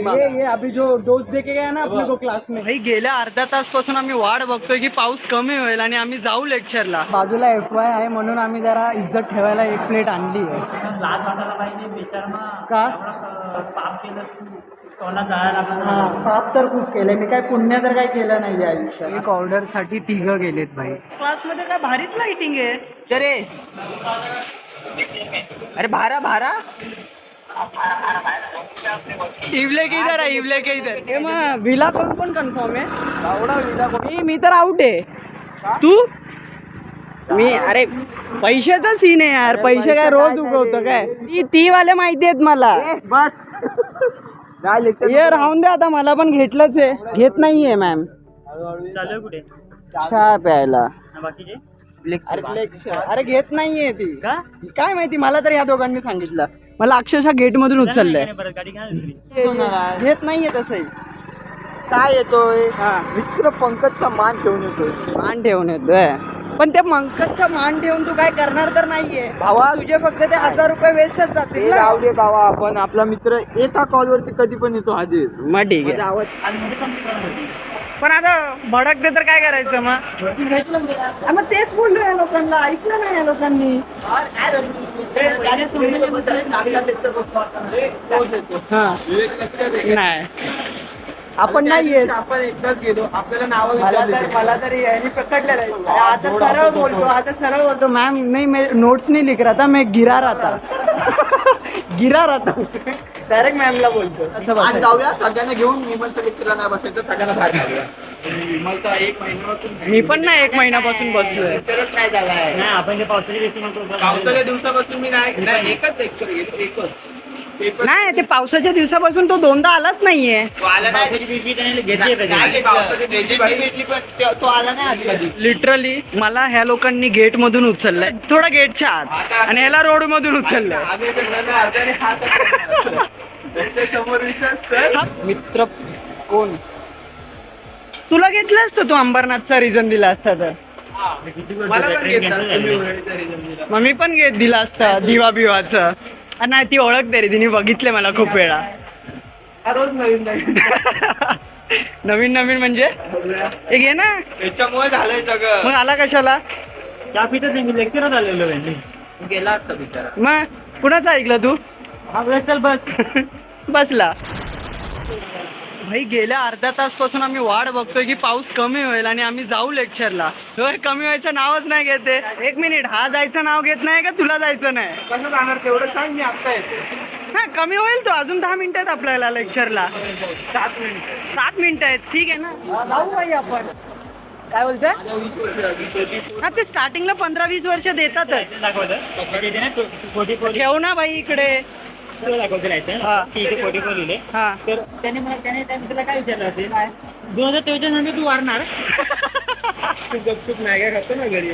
ये अभी जो डोस दे के गया ना अपने को क्लास में भाई, गेल्या अर्धा तास पासून आम्ही वाट बघतोय की पाऊस कमी होईल आणि आम्ही जाऊ लेक्चरला. बाजूला FY आहे म्हणून आम्ही जरा इज्जत ठेवायला एक प्लेट आणली आहे. लाज वाटायला पाहिजे बेशर्मा. का पाप केलं सोना जायला. पाप तर खूप केलंय मी, काय पुण्य तर काय केलं नाही आयुष्यात. एक ऑर्डर साठी 3 गेलेत भाई. क्लास मध्ये काय भारीच लाइटिंग आहे. अरे अरे भारा भारा इवले के इधर आहे, इवले के इधर. हे मग विला कोण कन्फर्म आहे? एवढा विला मी तर आउट आहे. तू मी अरे पैशाचा सीन आहे यार. पैसे काय रोज उगवतो काय? ती वाले माहिती आहेत मला. बस ये राहून दे आता, मला पण घेतलंच आहे. घेत नाहीये मॅम. चालू कुठे चहा प्यायला. बाकीचे अरे घेत नाहीये ती. काय माहिती, मला तर या दोघांनी सांगितलं. मला अक्षरशः गेट मधून उचललंय. गाडी घ्या. घेत नाहीये तसंही. काय येतोय मित्र पंकजचा मान ठेवून येतोय. मान ठेवून येतोय पण त्या पंकजचा मान ठेवून तू काय करणार तर नाहीये भावा. तुझे फक्त ते 1000 रुपये वेस्टच जातील ना. जाऊ दे बाबा, आपण आपला मित्र एका कॉलवरती कधी पण येतो हजेर. मग ठीक आहे. पण आता भडकते तर काय करायचं मग तेच बोल या लोकांना. ऐकलं नाही या लोकांनी. नाही आपण नाही येत. आपण एकदाच गेलो, आपल्याला नाव मला तरी यांनी पकडलेलं आहे. आता सरळ बोलतो मॅम नाही मैं नोट्स नहीं लिख रहा था, मैं गिरा रहा था. डायरेक्ट मॅमला बोलतो. आज जाऊया सगळ्यांना घेऊन. विमलच्या लेक्चरला नाही बसायचं, सगळ्यांना बाहेर काढूया. विमलचा 1 महिन्यापासून मी पण नाही 1 महिन्यापासून बसलोय. लेक्चरच नाही झालाय. नाही आपण ते पावसाच्या दिवशी म्हणतो. पावसाच्या दिवसापासून मी नाही एकच लेक्चर गेलो, एकच. नाही ते पावसाच्या दिवसापासून तो 2दा आलाच नाहीये. तो आला नाही. पावसाच्या दिवशी त्याने घेतली तो आला नाही आज कधी. लिटरली मला ह्या लोकांनी गेट मधून उचललंय, थोडा गेटच्या आत, आणि ह्याला रोड मधून उचललंय. समोर मित्र कोण? तुला घेतलं असतं तू अंबरनाथचा रिझन दिला असता तर. मग मी पण दिला असता दिवा बिवाचं. नाही ती ओळखते रे, तिने बघितले मला खूप वेळा. रोज नवीन नवीन नवीन नवीन म्हणजे हे घे ना. त्याच्यामुळे झालंय सगळं. मग आला कशाला? त्या पितच नाही, मी लेक्चरच आलेलो आहे. गेला असता बिचारा. मग कुणाचं ऐकलं तू? हा चल बस. बसला भाई. गेल्या अर्धा तास पासून आम्ही वाट बघतोय की पाऊस कमी होईल आणि आम्ही जाऊ लेक्चरला. कमी व्हायचं नावच नाही घेते. 1 मिनिट, हा जायचं नाव घेत नाही का? तुला जायचं नाही? कसं जाणार तेवढं सांग, मी आत्ता येतो. हा कमी होईल तो. अजून 10 मिनिटं आहेत आपल्याला लेक्चरला. 7 मिनिटं आहेत. ठीक आहे ना, जाऊ भाई आपण. काय बोलतोय? हा ते स्टार्टिंगला 15-20 वर्ष देतातच. ठेव ना भाई इकडे. हा तर त्याने तुला काय विचारलं असेल? 2023 नंतर तू वारणार. गपचूप मॅगी खातो ना घरी.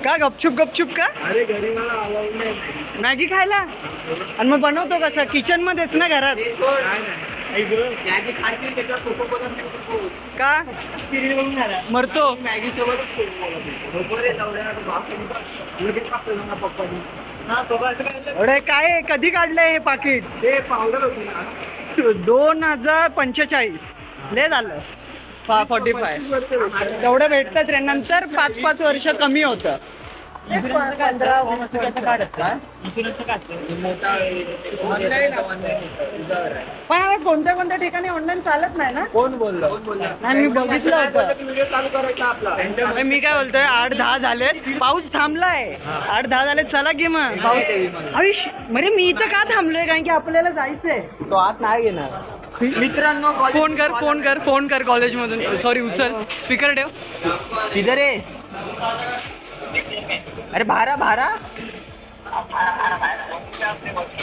का गपचूप का? अरे घरी मला अलाउड नाही मॅगी खायला. आणि मग बनवतो कसं? किचन मध्येच ना, घरात. मॅगी खायची त्याच्यावर कोको का मरतो? मॅगी सोबत एवढे काय कधी काढलंय हे पाकिट? ते पावडर होती ना. 2045 लय झालं. 45 तेवढं भेटतात रे. नंतर 5-5 वर्ष कमी होतं. पण आता कोणत्या ठिकाणी ऑनलाईन चालत नाही ना. कोण बोललं? नाही मी बघितलं होतं. व्हिडिओ चालू करायचा आपला. मी काय बोलतोय, 8-10 झालेत. पाऊस थांबलाय. 8-10 झालेत. चला की मग. पाऊस आयुष्य म्हणजे मी इथं का थांबलोय? कारण की आपल्याला जायचंय. तो आत नाही घेणार. मित्रांनो फोन कर कॉलेज मधून. सॉरी उचल, स्पीकर ठेव. किधर रे? अरे भारा भारा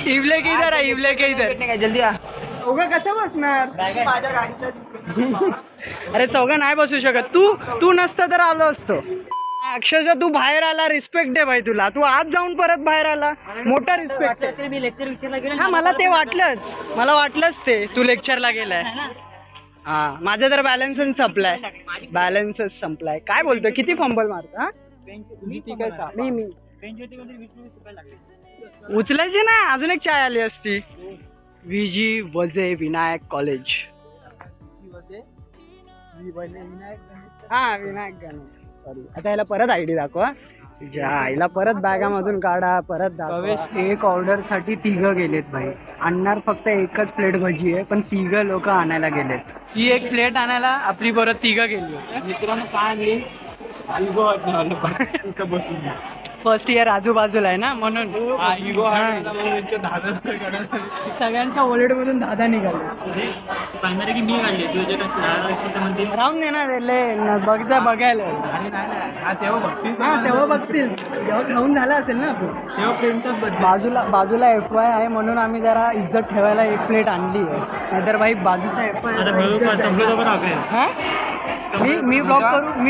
इवले के इधर आहे, इवले के इधर. काय जल्दी आ. चौघं कसं बसणार? माझ्या गाडीचं. अरे चौघं नाही बसू शकत. तू नसतं तर आलो असतो. अक्षरशः तू बाहेर आला, रिस्पेक्ट आहे भाई तुला. तू आज जाऊन परत बाहेर आला, मोठा रिस्पेक्ट आहे. मी लेक्चर विचारला गेलो. हा मला ते वाटलंच ते तू लेक्चरला गेलाय. हा माझा तर बॅलन्सच संपलाय. काय बोलतोय? किती फंबल मारतो? हा मी उचलायची ना. अजून एक चाय आली असती. VG वजे विनायक कॉलेज. हा विनायक गणेश. सॉरी आता याला परत आयडी दाखवा. हिला परत बॅगामधून काढा परत दाखवा. एक ऑर्डर साठी 3 गेलेत भाई. आणणार फक्त एकच प्लेट भजी आहे पण 3 लोक आणायला गेलेत. ही एक प्लेट आणायला आपली परत 3 गेली. मित्रांनो काय आणली बसून फर्स्ट इयर आजूबाजूला आहे ना म्हणून सगळ्यांच्या वॉलेट मधून 10 निघाले. सांगणार की मी काढले तुझ्या राहून देणार बघायला. तेव्हा बघतील जेव्हा खाऊन झालं असेल ना आपण. बाजूला FY आहे म्हणून आम्ही जरा इज्जत ठेवायला एक प्लेट आणली आहे. नाहीतर भाई बाजूचा FY मी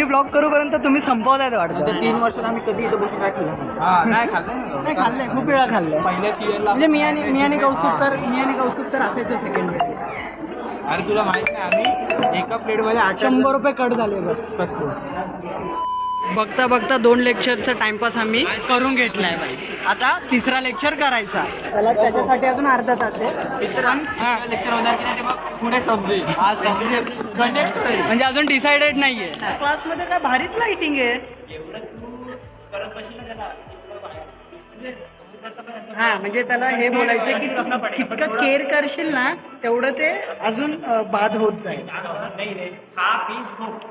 ब्लॉग करूपर्यंत तुम्ही संपवतायत वाटतं. 3 वर्षात आम्ही कधी इथं बसून काय खाल्लं नाही खाल्लंय खूप वेळा खाल्लंय. म्हणजे मी आणि कौस्तुभ तर असायचं सेकंड इयर. अरे तुला माहित नाही आम्ही एका प्लेट मध्ये 100 रुपये कट झाले बघ. बघता बघता 2 लेक्चरचा टाइमपास आम्ही करून घेतलाय भाई. आता 3रा लेक्चर करायचा. त्याच्यासाठी अजून अर्धा तास आहे. लेक्चर होणार की नाही ते मग पुढे समजेल. म्हणजे अजून डिसाइडेड नाहीये. क्लासमध्ये काय भारीच लाइटिंग आहे. हा म्हणजे त्याला हे बोलायचं की तू कितकं केअर करशील ना तेवढं ते अजून बाद होत जाईल.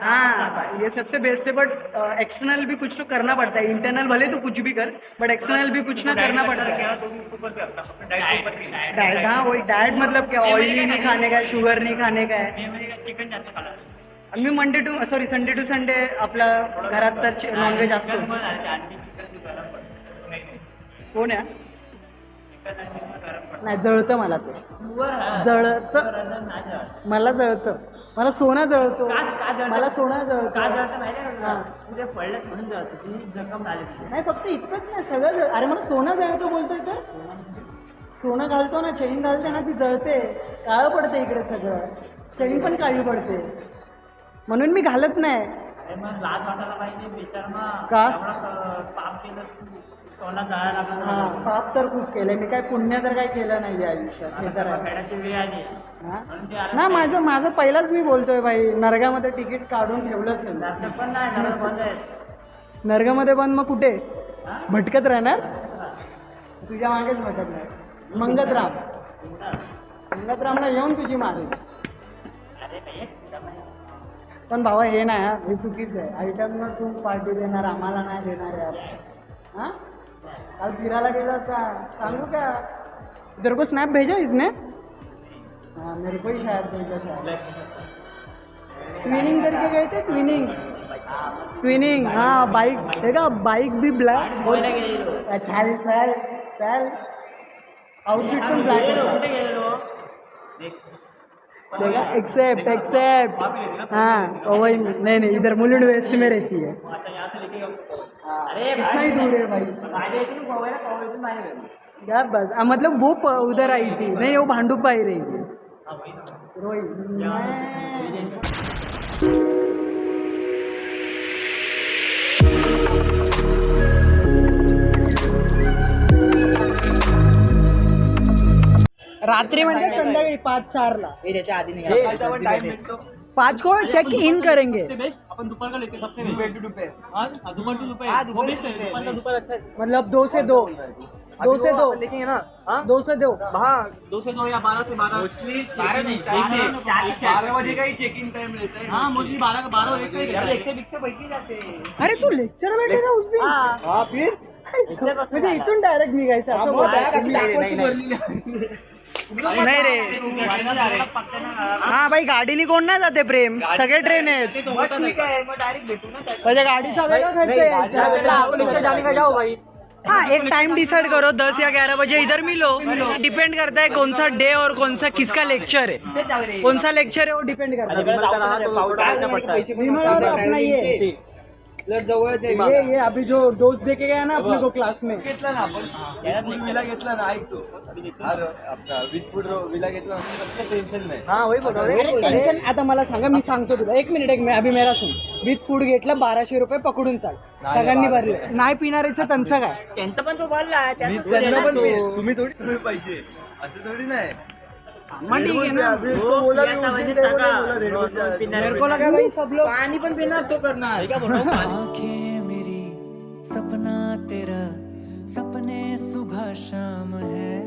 हाँ ये सबसे बेस्ट है. बट एक्सटर्नल भी कुछ तो करना पड़ता है. इंटरनल भले तू कुछ भी कर बट एक्सटर्नल भी कुछ ना करना पड़ता है. डाइट. हाँ वही डाइट मतलब क्या ऑयली नहीं खाने का है, शुगर नहीं खाने का है. चिकन जास्त खाला. मी संडे टू संडे आपला घरात तर नॉनव्हेज असतो. कोण आहे? नाही जळतं मला ते. जळतं मला जळतं. मला सोना जळतो. मला सोना जळतो. नाही फक्त इतकंच नाही सगळं अरे मला सोना जळतो बोलतोय तर. सोनं घालतो ना चेन घालते ना ती जळते. काळं पडते इकडे सगळं. चेन पण काळी पडते म्हणून मी घालत नाही. लाज वाटायला पाहिजे बेशर्मा. का पाप केलं सोना जायला लागला. हा पाप तर खूप केलंय मी. काय पुण्य तर काय केलं नाही आयुष्यात. हे तर फेडाची वेळ आली. ना माझं पहिलाच मी बोलतोय भाई. नरगामध्ये तिकीट काढून ठेवलंच आहे. पण नाही बंद आहे. नरगामध्ये बंद. मग कुठे भटकत राहणार? तुझ्या मागेच भटकत नाही. मंगतरामला येऊन तुझी मागे. पण भावा हे नाही हे चुकीचं आहे. आयटमनं तू पार्टी देणार आम्हाला नाही देणार यार. हाँ काल फिरायला गेला था सांगू क्या तेरे को स्नैप भेजा इसने? हाँ मेरे को ही शायद भेजा शायद. ट्विनिंग करके गए थे. ट्विनिंग हाँ बाइक देखा बाइक भी ब्लैक. चल चल चल आउटफिट पण ब्लैक देखा. एक्सेप्ट हाँ तो वही नहीं इधर मुलुंड वेस्ट में रहती है. कितना ही दूर है भाई. क्या बस मतलब वो उधर आई थी. नहीं वो भांडुप आई रही थी. रात्रि म्हणजे संध्याकाळी 5-4 ला. त्याच्या आधी नाही 5 को चेक इन करेंगे. अपन दोपहर का लेते सबसे दुपार टू दुपार. दोपहर टू दोपहर. दोपहर अच्छा है. मतलब 2 से 2 देखेंगे ना. 2 से 2 हाँ 2 से 2 या 12 से 12. मोस्टली 4 बजे का ही चेक इन टाइम रहता है. हाँ मोस्टली 12 का 12 एक से पैसे जाते हैं. अरे तू लेक्चर बैठेगा उस दिन. हाँ फिर म्हणजे इथून डायरेक्ट निघायचं असं नाही रे. हा भाई गाडीने कोण नाही जाते प्रेम. सगळे ट्रेन आहेत. ठीक आहे मग डायरेक्ट भेटू ना. म्हणजे गाडीचा वेगळा खर्च आहे. जाओ भाई. हाँ एक टाइम डिसाइड करो 10 या 11 बजे इधर मिलो. डिपेंड करता है कौन सा डे और कौन सा किसका लेक्चर है. कौन सा लेक्चर है वो डिपेंड करता है. विमल अपना ये ये अभी जो डोज दे के गया ना अपने को क्लास में. घेतला ना आपण विला घेतला ना. ऐकतो आपला विथफूड विला घेतला टेन्शन नाही. हाँ वही बोल टेन्शन. आता मला सांगा मी सांगतो तुला. एक मिनिट अभी मेरा सुन. विथ फूड घेतलं 1200 रुपये पकडून चाल. सगळ्यांनी भरले. नाही पिणाऱ्याचं त्यांचं काय. त्यांचं पण तो बोलला. तुम्ही थोडी पैसे असं थोडी नाही. मग ठीक है ना. अभी इसको बोला भी पियाचा उस म्हणजे दिन नहीं बोला, सका. बोला रेड बुल दोन पिणार मेरे को लगा भाई सब लोग पाणी पण पिणार तो करणार हे का बोलतो आंखें मेरी सपना तेरा सपने सुबह शाम है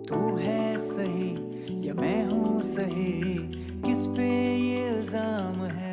तू है सही या मैं हूँ सही किस पे ये इल्जाम है